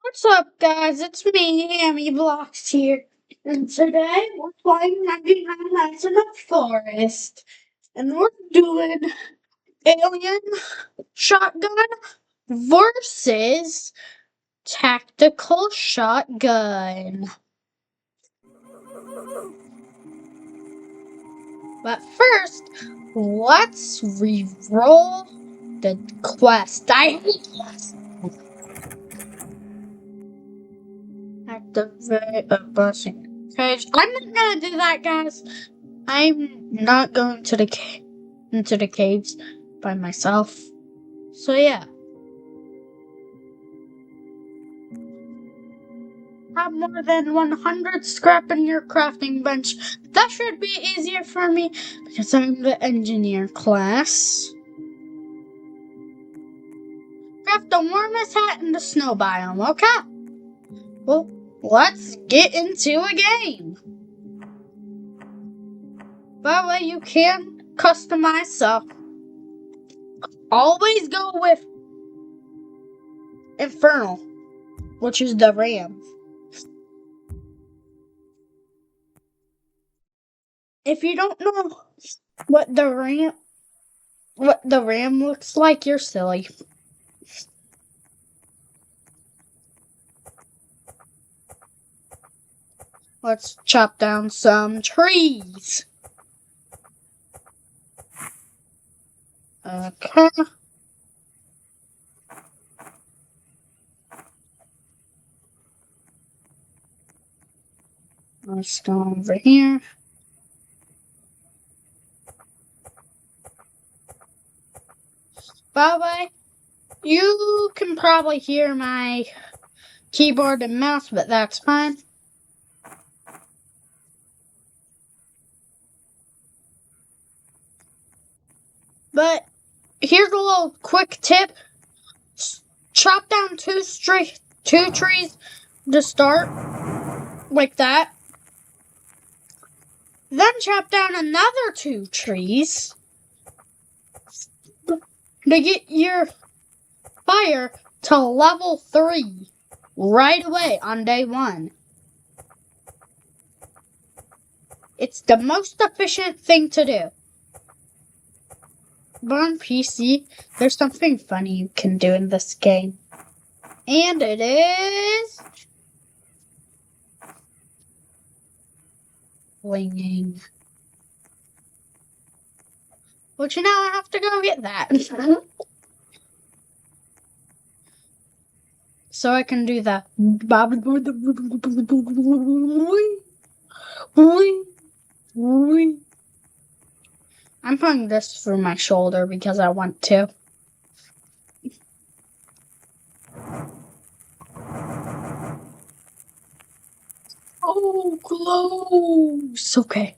What's up, guys? It's me, Amy Blocks here, and today we're playing 99 Nights in the Forest, and we're doing Alien Shotgun versus Tactical Shotgun. But first, let's re-roll the quest. I hate quests. Activate a busing cage. I'm not gonna do that, guys. I'm not going to the into the caves by myself. So yeah. Have more than 100 scrap in your crafting bench. That should be easier for me because I'm the engineer class. Craft the warmest hat in the snow biome, okay? Well, let's get into a game. By the way, you can customize stuff. Always go with Infernal, which is the ram. If you don't know what the ram looks like, you're silly. Let's chop down some trees. Okay. Let's go over here. By the way, you can probably hear my keyboard and mouse, but that's fine. But here's a little quick tip. Chop down two trees to start, like that. Then chop down another 2 trees to get your fire to level 3 right away on day 1. It's the most efficient thing to do. But on PC, there's something funny you can do in this game. And it is flinging. Which now I have to go get that. So I can do that. I'm putting this through my shoulder because I want to. Oh, close. Okay.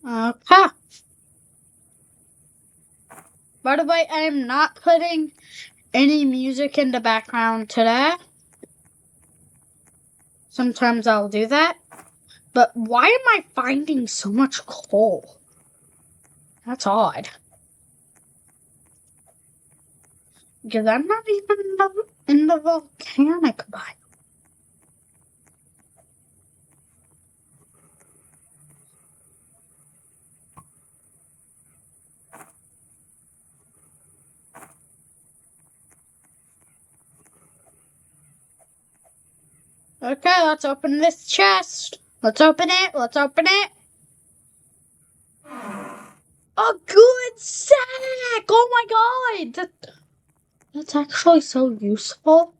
Okay. By the way, I am not putting any music in the background today. Sometimes I'll do that. But why am I finding so much coal? That's odd. Because I'm not even in the volcanic biome. Okay, let's open this chest. Let's open it. Let's open it. A good sack! Oh my god! That's actually so useful.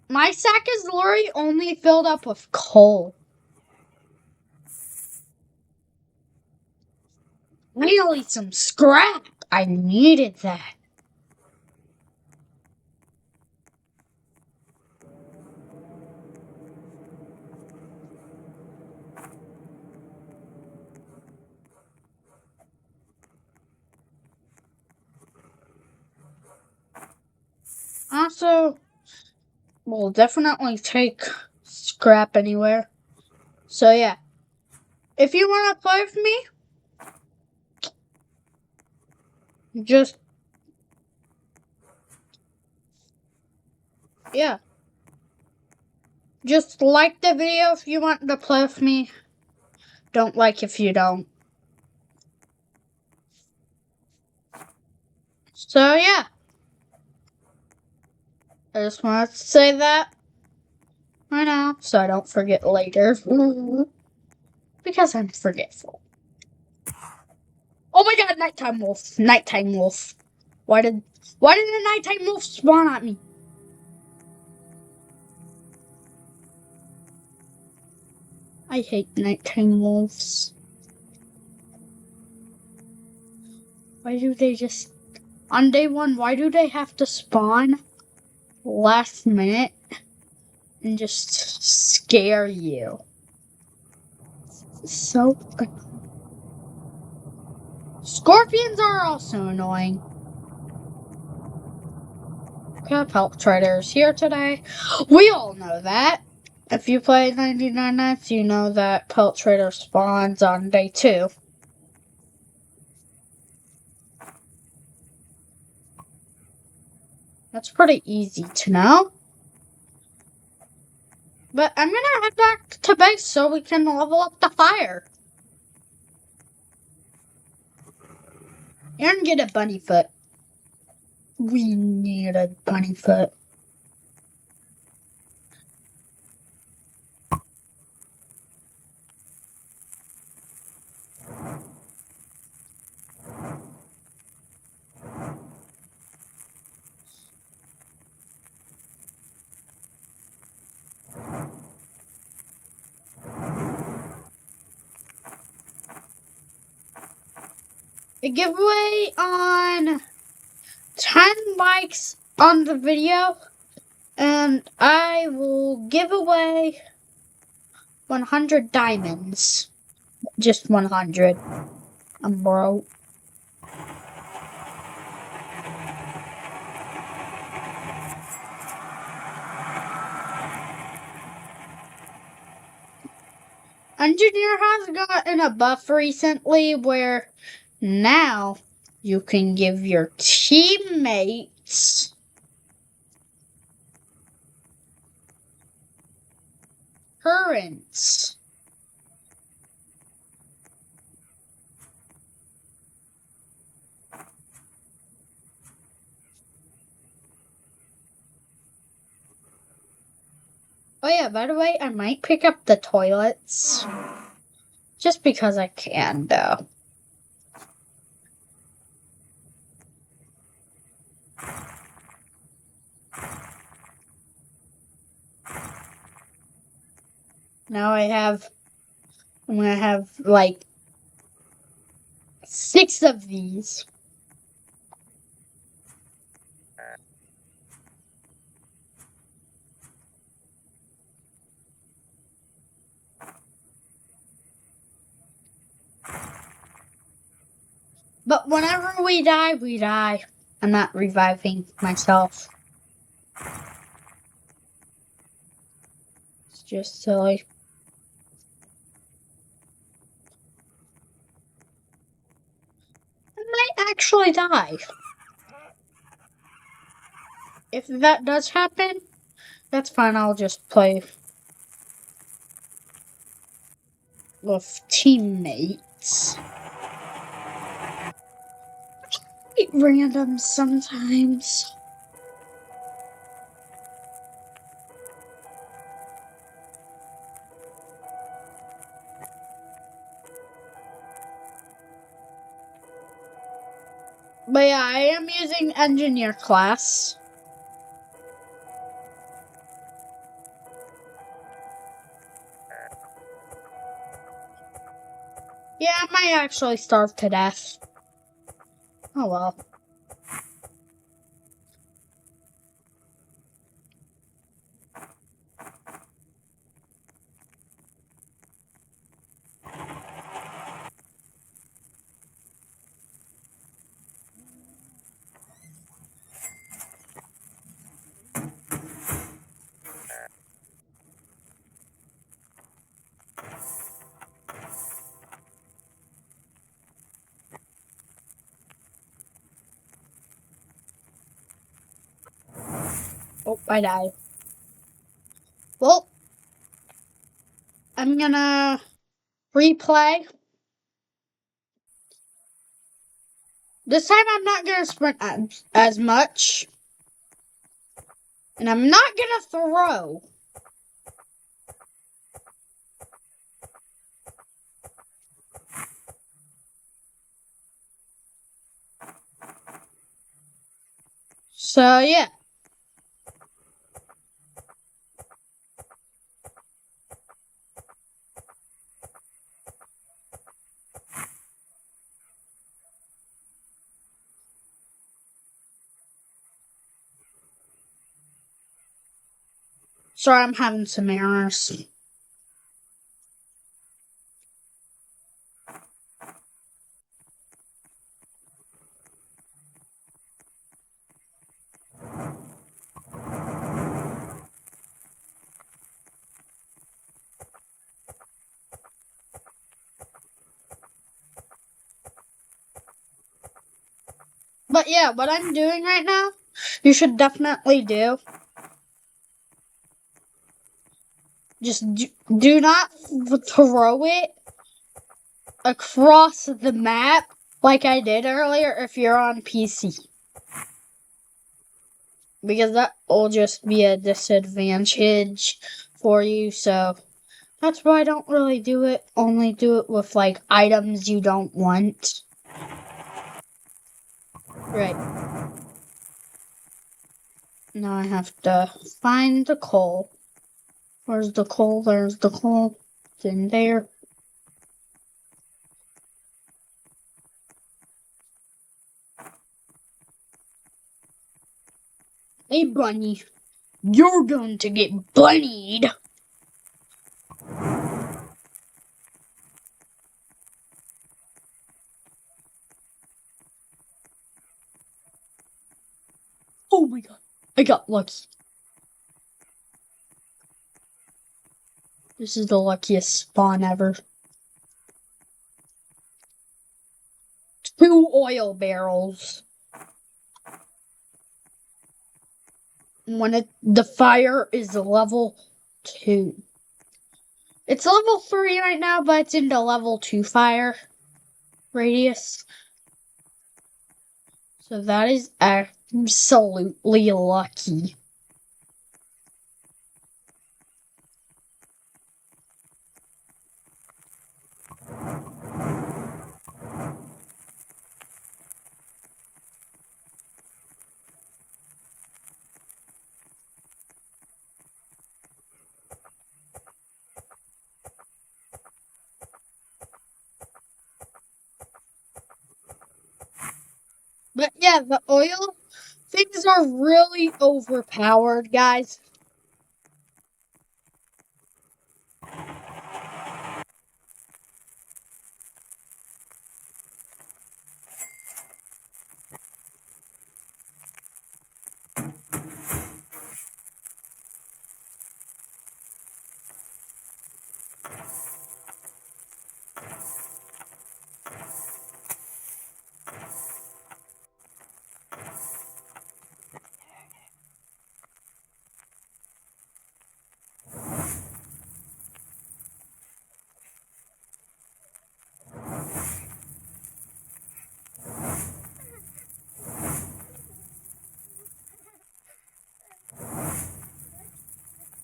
My sack is literally only filled up with coal. I Finally, some scrap! I needed that. Also, we'll definitely take scrap anywhere. So yeah, if you want to play with me, just, yeah. Just like the video if you want to play with me. Don't like if you don't. So yeah. I just wanted to say that right now so I don't forget later. Because I'm forgetful. Oh my god, nighttime wolf. Nighttime wolf. Why did a nighttime wolf spawn at me? I hate nighttime wolves. Why do they just... On day one, why do they have to spawn last minute and just scare you? So... Scorpions are also annoying. Pelt Trader's here today. We all know that. If you play 99 Nights, you know that Pelt Trader spawns on day 2. That's pretty easy to know. But I'm gonna head back to base so we can level up the fire. And get a bunny foot. We need a bunny foot. A giveaway on 10 likes on the video, and I will give away 100 diamonds. Just 100. I'm broke. Engineer has gotten a buff recently where now you can give your teammates currents. Oh yeah, by the way, I might pick up the toilets. Just because I can, though. Now I'm gonna have, like, 6 of these. But whenever we die, we die. I'm not reviving myself. It's just silly. I might actually die. If that does happen, that's fine. I'll just play with teammates. It's random sometimes. But yeah, I am using engineer class. Yeah, I might actually starve to death. Oh well. Oh, I died. Well, I'm gonna replay. This time I'm not gonna sprint as much. And I'm not gonna throw. So, yeah. Sorry, I'm having some errors. But yeah, what I'm doing right now, you should definitely do. Just do not throw it across the map like I did earlier if you're on PC. Because that will just be a disadvantage for you, so that's why I don't really do it. Only do it with, like, items you don't want. Right. Now I have to find the coal. Where's the coal? There's the coal. It's in there. Hey, bunny. You're going to get bunnied. Oh my god. I got lucky. This is the luckiest spawn ever. 2 oil barrels. When the fire is level 2. It's level 3 right now, but it's into level 2 fire radius. So that is absolutely lucky. But yeah, the oil things are really overpowered, guys.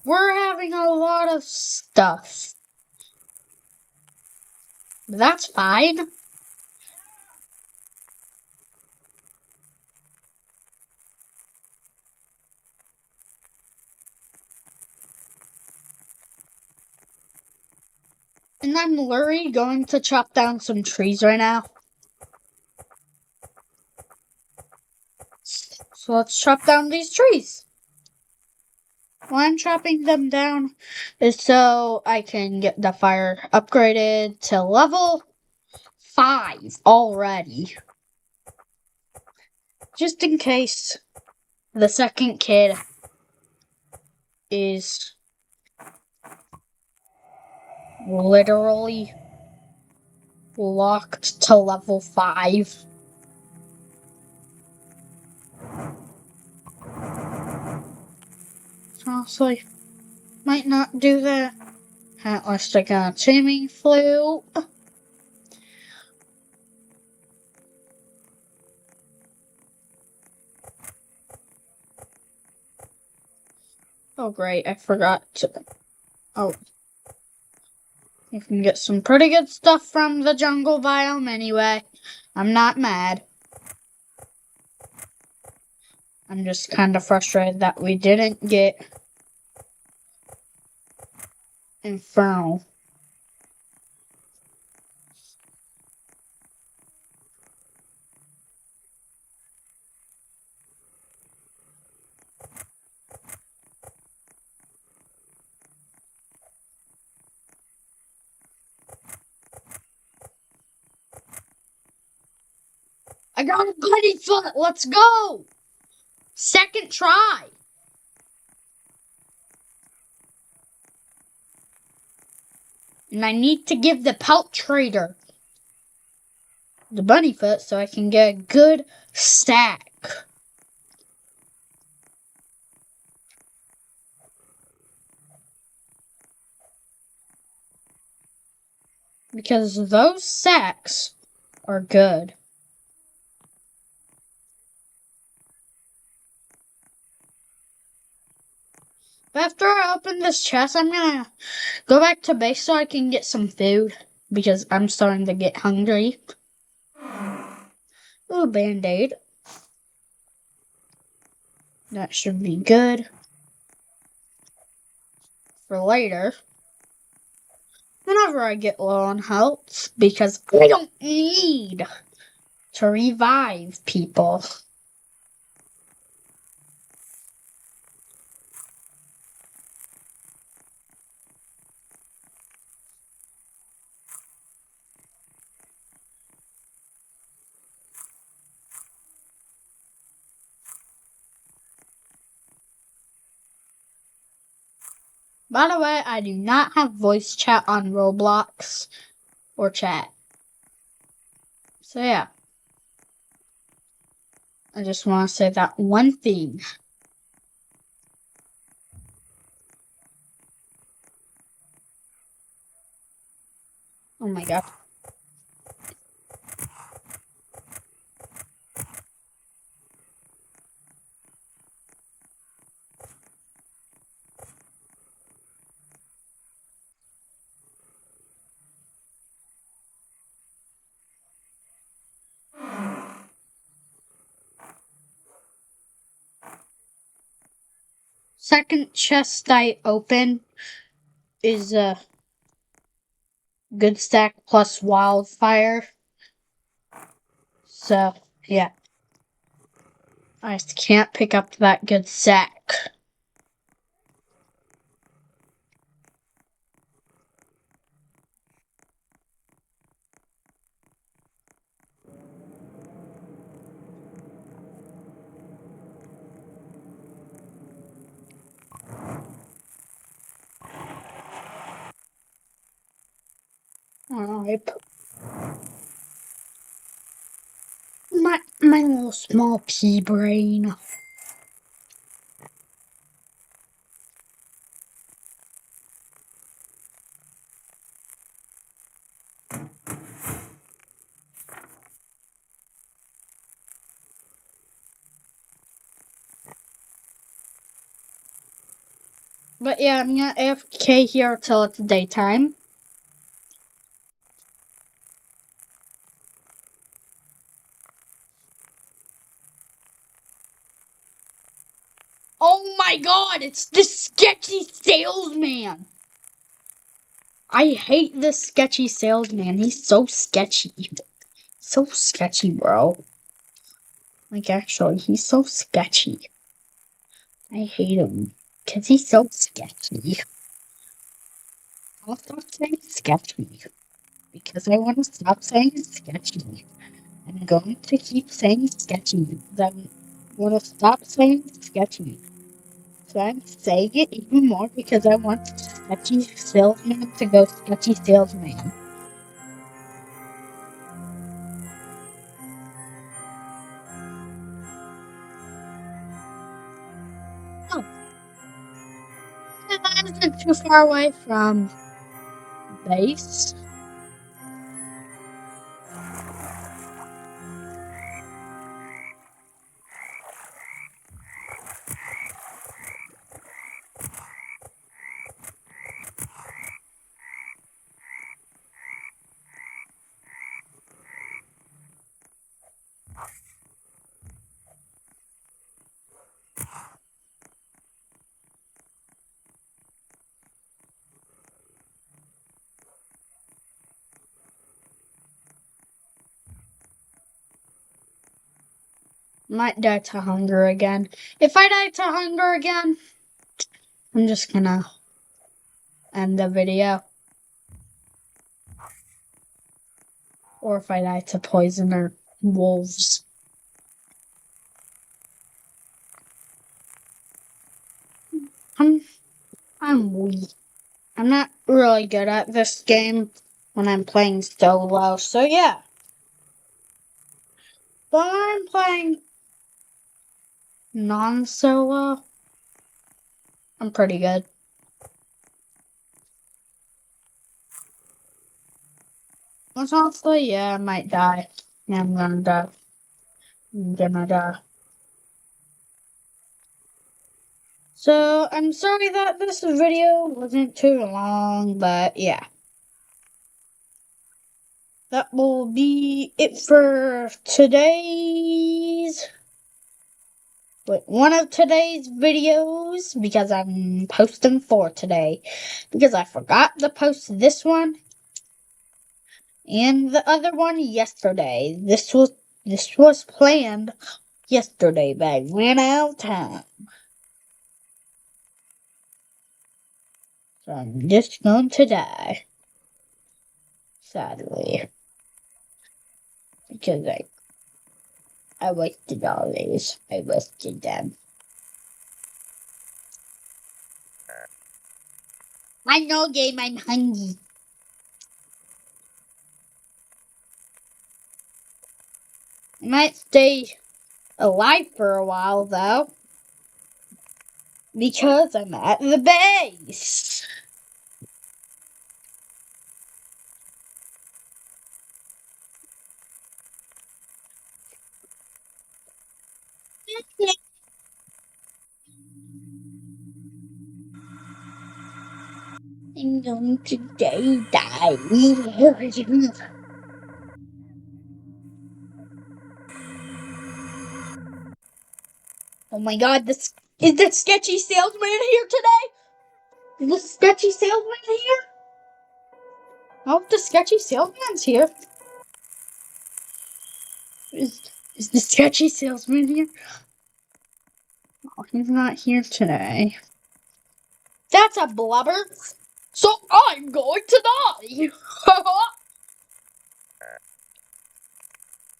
We're having a lot of stuff. That's fine. And I'm literally going to chop down some trees right now. So let's chop down these trees. Why I'm chopping them down is so I can get the fire upgraded to level 5 already. Just in case the second kid is literally locked to level 5. Honestly, might not do that. At least I got a taming flute. Oh great, I forgot to... Oh. You can get some pretty good stuff from the jungle biome anyway. I'm not mad. I'm just kind of frustrated that we didn't get Infernal. I got a bunny foot! Let's go! Second try! And I need to give the pelt trader the bunny foot so I can get a good stack. Because those sacks are good. But after I open this chest, I'm gonna go back to base so I can get some food. Because I'm starting to get hungry. Ooh, Band-Aid. That should be good for later. Whenever I get low on health, because I don't need to revive people. By the way, I do not have voice chat on Roblox or chat. So yeah. I just want to say that one thing. Oh my god. Second chest I open is a good stack plus wildfire. So, yeah. I just can't pick up that good sack. Alright. My little small pea brain. But yeah, I'm gonna AFK here till it's daytime. Oh my god, it's the sketchy salesman! I hate this sketchy salesman. He's so sketchy. So sketchy, bro. Like, actually, he's so sketchy. I hate him because he's so sketchy. I'll stop saying sketchy because I want to stop saying sketchy. I'm going to keep saying sketchy because I want to stop saying sketchy. So I'm saying it even more because I want sketchy salesman to go sketchy salesman. Oh, that isn't too far away from base. Might die to hunger again. If I die to hunger again, I'm just gonna end the video. Or if I die to poison or wolves. I'm weak. I'm not really good at this game when I'm playing solo, so yeah. But when I'm playing non-solo, I'm pretty good. But honestly, yeah, I might die. Yeah, I'm gonna die. I'm gonna die. So, I'm sorry that this video wasn't too long, but yeah. That will be it for one of today's videos, because I'm posting 4 today, because I forgot to post this one and the other one yesterday. This was planned yesterday, but I ran out of time. So I'm just going to die. Sadly. Because I wasted all these. I wasted them. I know, game, I'm hungry. I might stay alive for a while, though. Because I'm at the base. I'm going to die. Oh my god, is the sketchy salesman here today? Is the sketchy salesman here? I hope the sketchy salesman's here. Is the sketchy salesman here? Oh, he's not here today. That's a blubber. So I'm going to die.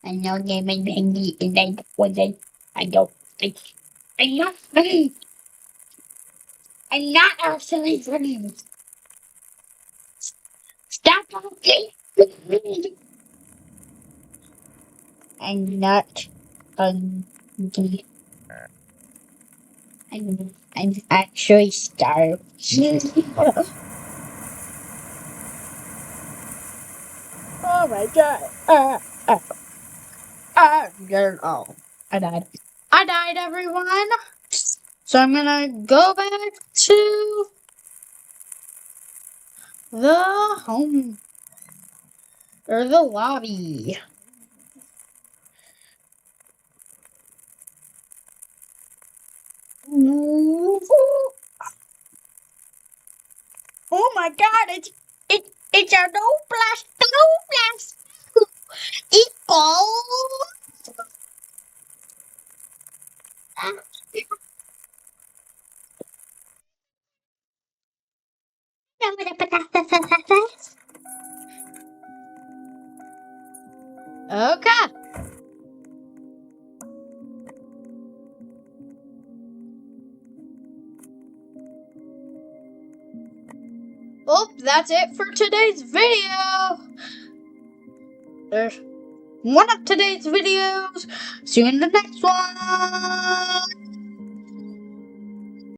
I know they made me and I wasn't. I don't think. I'm not funny. I'm not actually funny. Stop talking. I'm not funny. I'm actually starved. Oh my god. Oh, I died. I died, everyone. So I'm gonna go back to the home or the lobby. Oh my god, it's a no blast. Equal. Know what a potato is? Okay. Well, that's it for today's video. There's one of today's videos. See you in the next one.